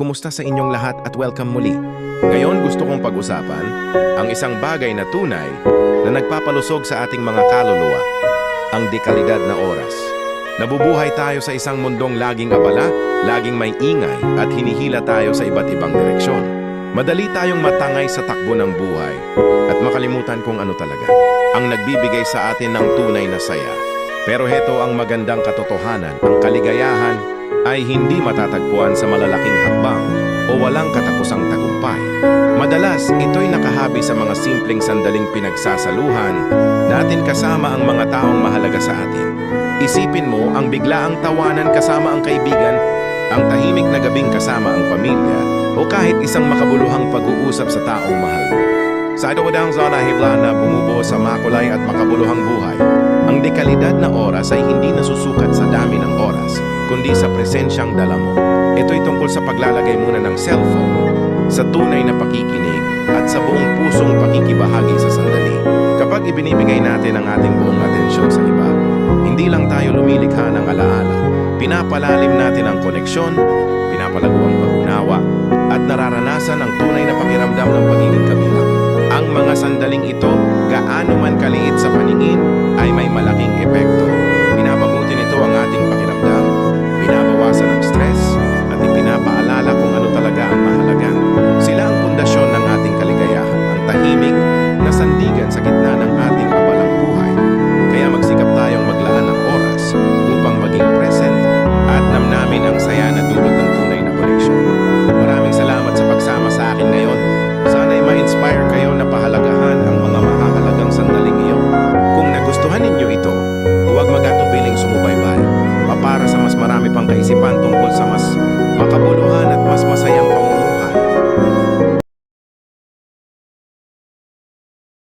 Kumusta sa inyong lahat at welcome muli. Ngayon gusto kong pag-usapan ang isang bagay na tunay na nagpapalusog sa ating mga kaluluwa, ang dekalidad na oras. Nabubuhay tayo sa isang mundong laging abala, laging may ingay at hinihila tayo sa iba't ibang direksyon. Madali tayong matangay sa takbo ng buhay at makalimutan kung ano talaga ang nagbibigay sa atin ng tunay na saya. Pero heto ang magandang katotohanan, ang kaligayahan ay hindi matatagpuan sa malalaking hakbang o walang katapusang tagumpay. Madalas, ito'y nakahabi sa mga simpleng sandaling pinagsasaluhan natin kasama ang mga taong mahalaga sa atin. Isipin mo ang biglaang tawanan kasama ang kaibigan, ang tahimik na gabing kasama ang pamilya, o kahit isang makabuluhang pag-uusap sa taong mahal mo. Sa ito-udang zona hibla na bumubuo sa makulay at makabuluhang buhay, ang dekalidad na oras ay hindi nasusukat sa dami ng oras, kundi sa presensyang dala mo. Ito'y tungkol sa paglalagay muna ng cellphone, sa tunay na pakikinig, at sa buong pusong pakikibahagi sa sandali. Kapag ibinibigay natin ang ating buong atensyon sa iba, hindi lang tayo lumilikha ng alaala, pinapalalim natin ang koneksyon, pinapalago ang pag-unawa, at nararanasan ang tunay na pakiramdam ng pagiging kabilang. Ang mga sandaling ito, gaano man kaliit sa paningin, ay may malaking epekto